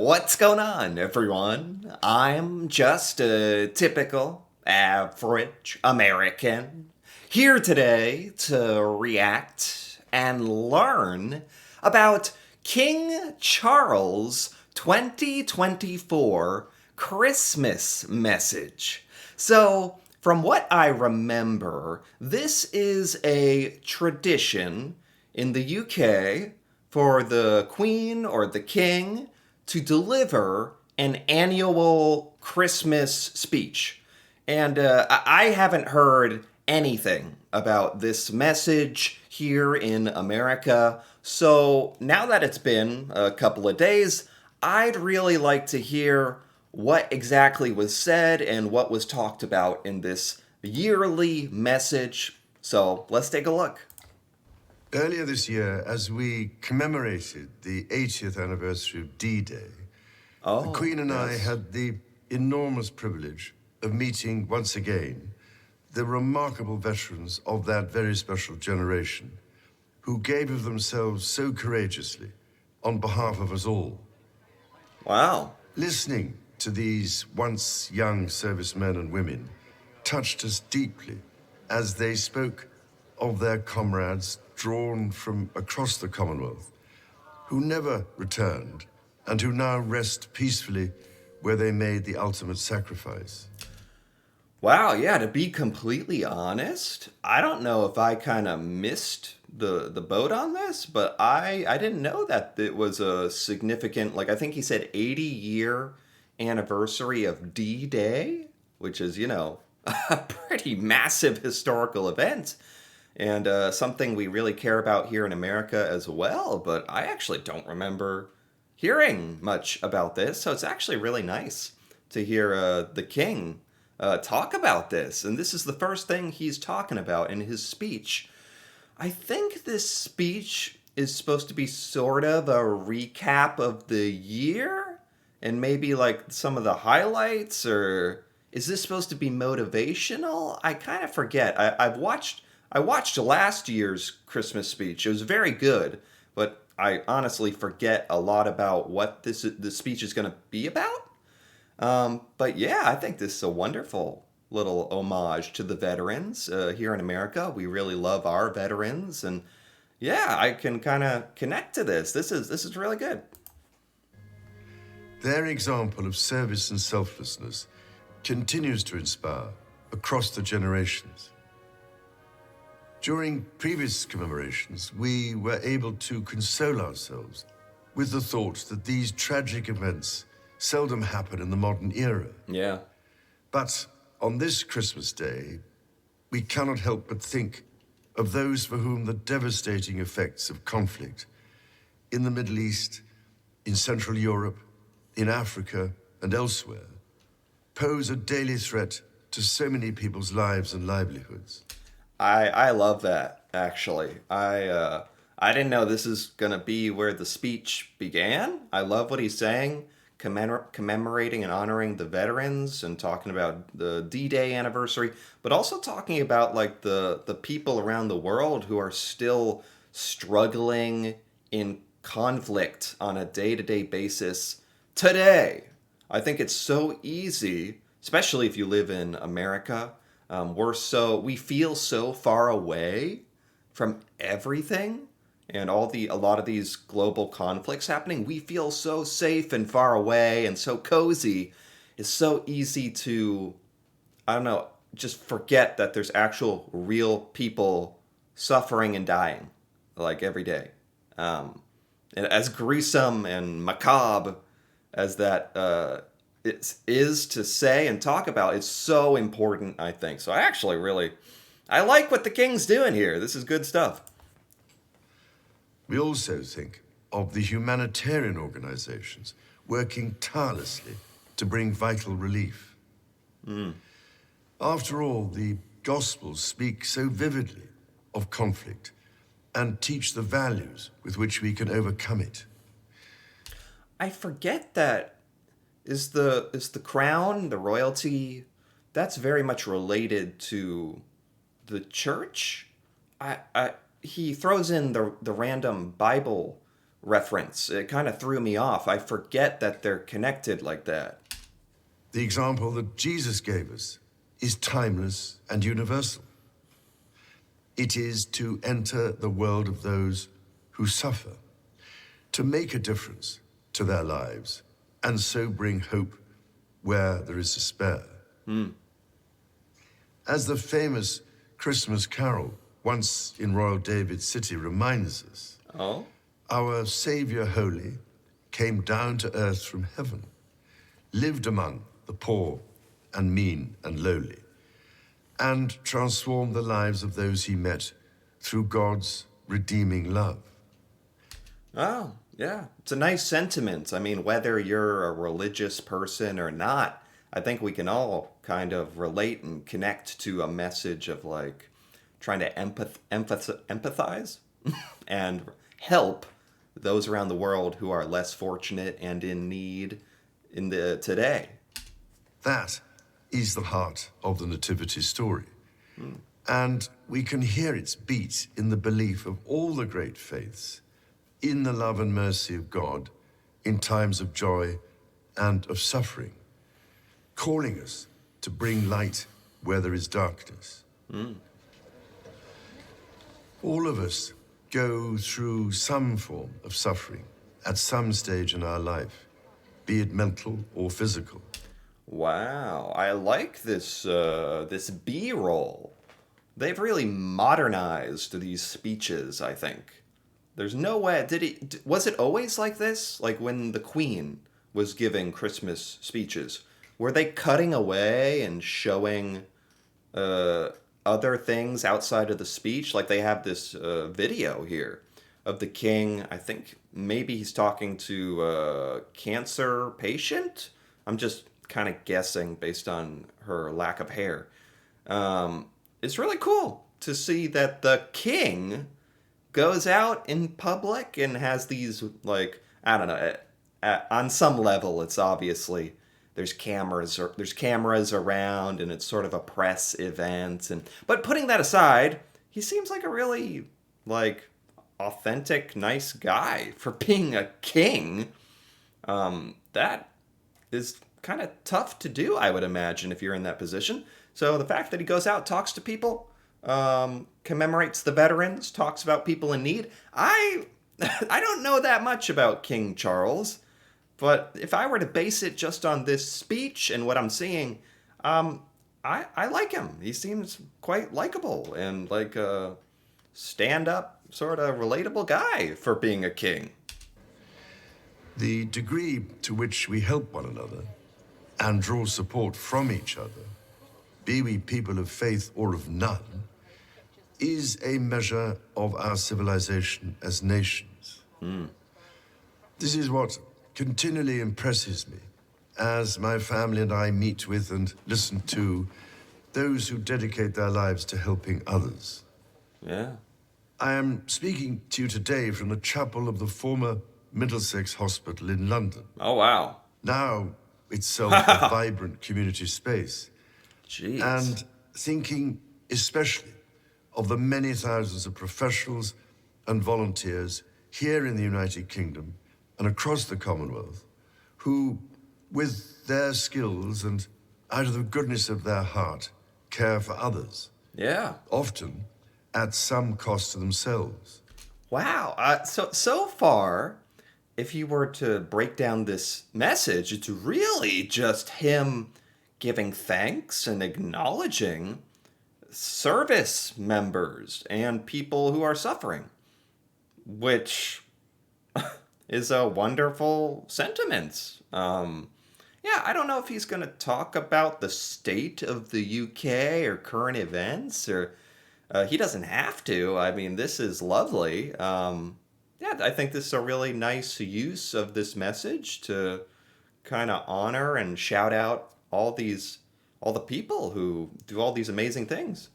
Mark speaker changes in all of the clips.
Speaker 1: What's going on, everyone? I'm just a typical, average American here today to react and learn about King Charles 2024 Christmas message. So, from what I remember, this is a tradition in the UK for the Queen or the King to deliver an annual Christmas speech. And I haven't heard anything about this message here in America. So now that it's been a couple of days, I'd really like to hear what exactly was said and what was talked about in this yearly message. So let's take a look.
Speaker 2: Earlier this year, as we commemorated the 80th anniversary of D-Day, the Queen and I had the enormous privilege of meeting once again the remarkable veterans of that very special generation who gave of themselves so courageously on behalf of us all.
Speaker 1: Wow.
Speaker 2: Listening to these once young servicemen and women touched us deeply as they spoke of their comrades drawn from across the Commonwealth, who never returned and who now rest peacefully where they made the ultimate sacrifice.
Speaker 1: Wow, yeah, to be completely honest, I don't know if I kind of missed the boat on this, but I didn't know that it was a significant, like I think he said 80-year anniversary of D-Day, which is, a pretty massive historical event and something we really care about here in America as well. But I actually don't remember hearing much about this, so it's actually really nice to hear the king talk about this. And this is the first thing he's talking about in his speech. I think this speech is supposed to be sort of a recap of the year and maybe like some of the highlights, or is this supposed to be motivational? I kind of forget. I watched last year's Christmas speech. It was very good, but I honestly forget a lot about what the speech is going to be about. But yeah, I think this is a wonderful little homage to the veterans here in America. We really love our veterans, and yeah, I can kind of connect to this. This is really good.
Speaker 2: Their example of service and selflessness continues to inspire across the generations. During previous commemorations, we were able to console ourselves with the thought that these tragic events seldom happen in the modern era.
Speaker 1: Yeah.
Speaker 2: But on this Christmas Day, we cannot help but think of those for whom the devastating effects of conflict in the Middle East, in Central Europe, in Africa, and elsewhere pose a daily threat to so many people's lives and livelihoods.
Speaker 1: I love that, actually. I didn't know this is gonna be where the speech began. I love what he's saying, commemorating and honoring the veterans and talking about the D-Day anniversary, but also talking about like the people around the world who are still struggling in conflict on a day-to-day basis today. I think it's so easy, especially if you live in America. We feel so far away from everything and a lot of these global conflicts happening. We feel so safe and far away and so cozy. It's so easy to, I don't know, just forget that there's actual real people suffering and dying like every day. And as gruesome and macabre as that it is to say and talk about, it's so important, I think. So I like what the king's doing here. This is good stuff.
Speaker 2: We also think of the humanitarian organizations working tirelessly to bring vital relief. After all, the Gospels speak so vividly of conflict and teach the values with which we can overcome it.
Speaker 1: I forget that is the crown, the royalty, that's very much related to the church. I he throws in the random Bible reference. It kind of threw me off. I forget that they're connected like that.
Speaker 2: The example that Jesus gave us is timeless and universal. It is to enter the world of those who suffer, to make a difference to their lives, and so bring hope where there is despair. As the famous Christmas carol, Once in Royal David City, reminds us,
Speaker 1: Oh?
Speaker 2: our Savior Holy came down to earth from heaven, lived among the poor and mean and lowly, and transformed the lives of those he met through God's redeeming love.
Speaker 1: Oh, yeah. It's a nice sentiment. I mean, whether you're a religious person or not, I think we can all kind of relate and connect to a message of like trying to empathize and help those around the world who are less fortunate and in need in the today.
Speaker 2: That is the heart of the Nativity story. And we can hear its beat in the belief of all the great faiths, in the love and mercy of God, in times of joy and of suffering, calling us to bring light where there is darkness. All of us go through some form of suffering at some stage in our life, be it mental or physical.
Speaker 1: Wow, I like this B-roll. They've really modernized these speeches, I think. There's no way. Was it always like this? Like when the Queen was giving Christmas speeches, were they cutting away and showing other things outside of the speech? Like they have this video here of the king. I think maybe he's talking to a cancer patient. I'm just kind of guessing based on her lack of hair. It's really cool to see that the king goes out in public and has these, like, I don't know, on some level it's obviously there's cameras around and it's sort of a press event, but putting that aside, he seems like a really like authentic, nice guy for being a king. That is kind of tough to do, I would imagine, if you're in that position. So the fact that he goes out, talks to people, commemorates the veterans, talks about people in need. I don't know that much about King Charles, but if I were to base it just on this speech and what I'm seeing, I like him. He seems quite likable and like a stand-up, sort of relatable guy for being a king.
Speaker 2: The degree to which we help one another and draw support from each other, be we people of faith or of none, is a measure of our civilization as nations. This is what continually impresses me as my family and I meet with and listen to those who dedicate their lives to helping others.
Speaker 1: Yeah.
Speaker 2: I am speaking to you today from the chapel of the former Middlesex Hospital in London.
Speaker 1: Oh, wow.
Speaker 2: Now itself a vibrant community space.
Speaker 1: Jeez.
Speaker 2: And thinking especially of the many thousands of professionals and volunteers here in the United Kingdom and across the Commonwealth who, with their skills and out of the goodness of their heart, care for others.
Speaker 1: Yeah.
Speaker 2: Often at some cost to themselves.
Speaker 1: Wow. So far, if you were to break down this message, it's really just him giving thanks and acknowledging service members and people who are suffering, which is a wonderful sentiment. Yeah, I don't know if he's going to talk about the state of the UK or current events, or he doesn't have to. I mean, this is lovely. Yeah, I think this is a really nice use of this message to kind of honor and shout out all the people who do all these amazing things.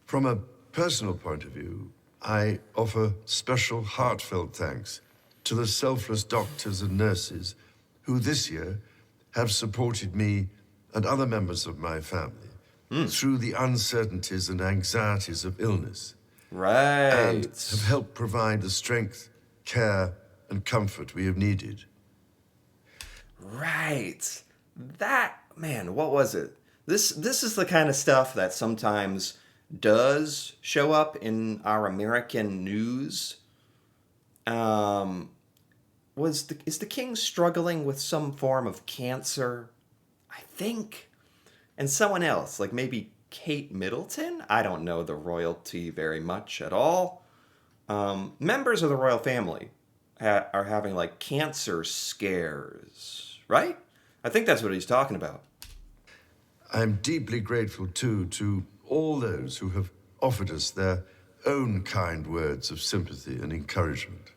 Speaker 2: From a personal point of view, I offer special heartfelt thanks to the selfless doctors and nurses who this year have supported me and other members of my family through the uncertainties and anxieties of illness.
Speaker 1: Right.
Speaker 2: And have helped provide the strength care, and comfort we have needed.
Speaker 1: Right. That man, what was it? This is the kind of stuff that sometimes does show up in our American news. Um, is the king struggling with some form of cancer? I think. And someone else, like maybe Kate Middleton? I don't know the royalty very much at all. Members of the royal family are having like cancer scares, right? I think that's what he's talking about.
Speaker 2: I'm deeply grateful, too, to all those who have offered us their own kind words of sympathy and encouragement.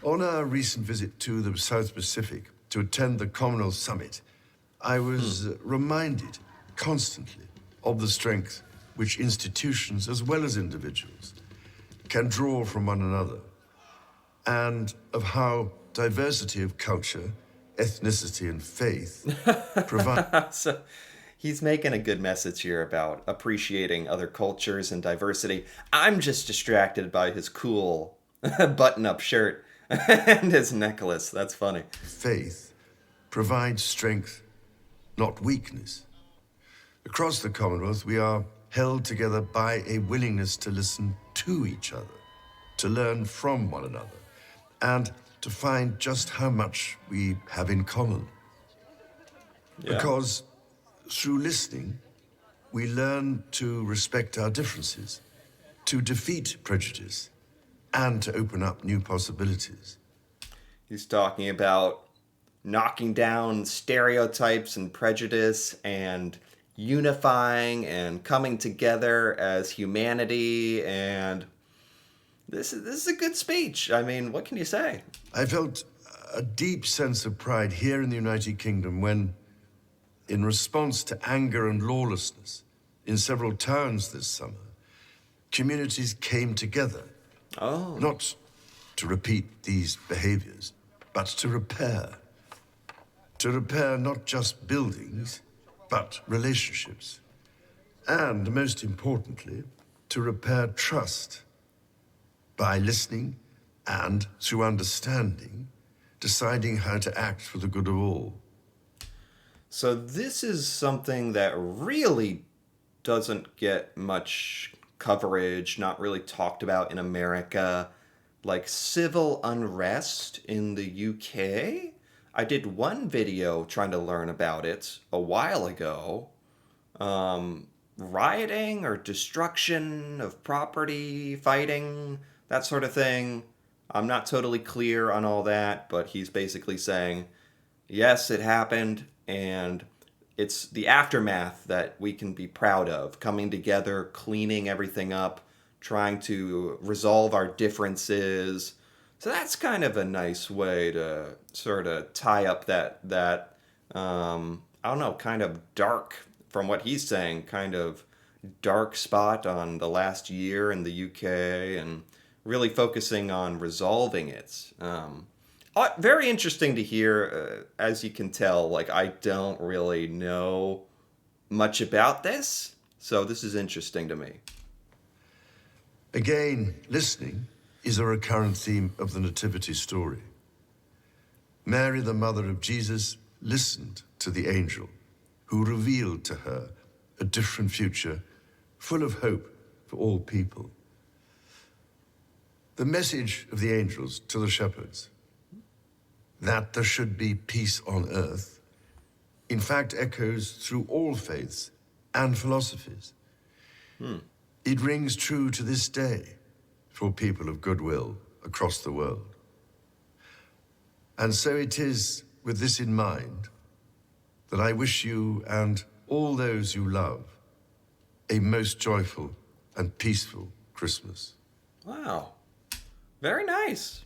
Speaker 2: On our recent visit to the South Pacific to attend the Commonwealth Summit, I was reminded constantly of the strength which institutions, as well as individuals, can draw from one another, and of how diversity of culture, ethnicity, and faith provide.
Speaker 1: So he's making a good message here about appreciating other cultures and diversity. I'm just distracted by his cool button-up shirt and his necklace. That's funny.
Speaker 2: Faith provides strength, not weakness. Across the Commonwealth, we are held together by a willingness to listen to each other, to learn from one another, and to find just how much we have in common.
Speaker 1: Yeah.
Speaker 2: Because through listening, we learn to respect our differences, to defeat prejudice, and to open up new possibilities.
Speaker 1: He's talking about knocking down stereotypes and prejudice and unifying and coming together as humanity. And this is a good speech. I mean, what can you say?
Speaker 2: I felt a deep sense of pride here in the United Kingdom when, in response to anger and lawlessness in several towns this summer, communities came together.
Speaker 1: Oh.
Speaker 2: Not to repeat these behaviors, but to repair. To repair not just buildings, but relationships. And most importantly, to repair trust by listening and, through understanding, deciding how to act for the good of all.
Speaker 1: So this is something that really doesn't get much coverage, not really talked about in America, like civil unrest in the UK. I did one video trying to learn about it a while ago. Rioting or destruction of property, fighting, that sort of thing. I'm not totally clear on all that, but he's basically saying, yes, it happened, and it's the aftermath that we can be proud of, coming together, cleaning everything up, trying to resolve our differences. So that's kind of a nice way to sort of tie up that I don't know, kind of dark, from what he's saying, kind of dark spot on the last year in the UK, and really focusing on resolving it. Very interesting to hear. As you can tell, like, I don't really know much about this, so this is interesting to me.
Speaker 2: Again, listening is a recurrent theme of the Nativity story. Mary, the mother of Jesus, listened to the angel who revealed to her a different future full of hope for all people. The message of the angels to the shepherds, that there should be peace on earth, in fact echoes through all faiths and philosophies. It rings true to this day for people of goodwill across the world. And so it is with this in mind that I wish you and all those you love a most joyful and peaceful Christmas.
Speaker 1: Wow. Very nice.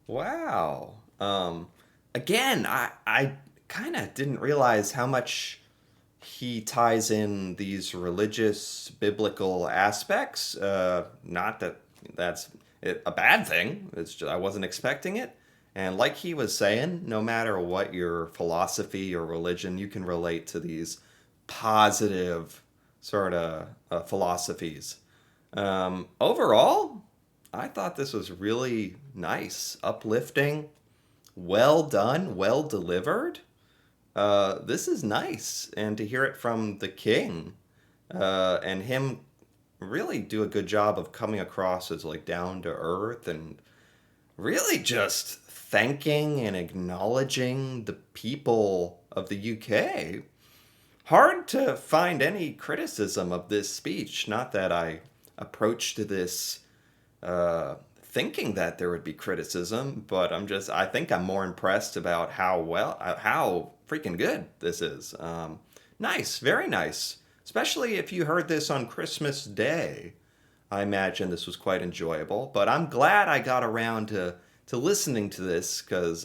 Speaker 1: Wow. Again, I kind of didn't realize how much he ties in these religious, biblical aspects. Not that that's a bad thing. It's just I wasn't expecting it. And like he was saying, no matter what your philosophy or religion, you can relate to these positive sort of philosophies. Overall, I thought this was really nice, uplifting, well done, well delivered. This is nice, and to hear it from the king, and him really do a good job of coming across as like down to earth and really just thanking and acknowledging the people of the UK. Hard to find any criticism of this speech. Not that I approached this thinking that there would be criticism, but I think I'm more impressed about how freaking good this is. Nice, very nice. Especially if you heard this on Christmas Day. I imagine this was quite enjoyable, but I'm glad I got around to listening to this because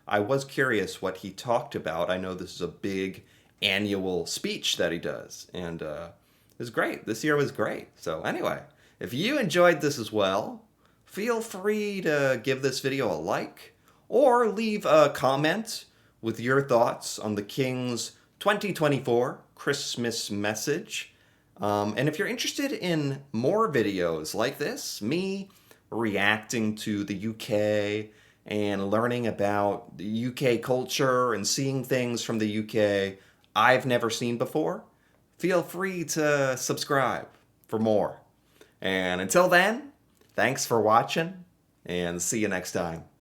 Speaker 1: I was curious what he talked about. I know this is a big annual speech that he does, and it was great. This year was great. So, anyway, if you enjoyed this as well, feel free to give this video a like or leave a comment with your thoughts on the King's 2024 Christmas message. And if you're interested in more videos like this, me reacting to the UK and learning about the UK culture and seeing things from the UK I've never seen before, feel free to subscribe for more. And until then, thanks for watching and see you next time.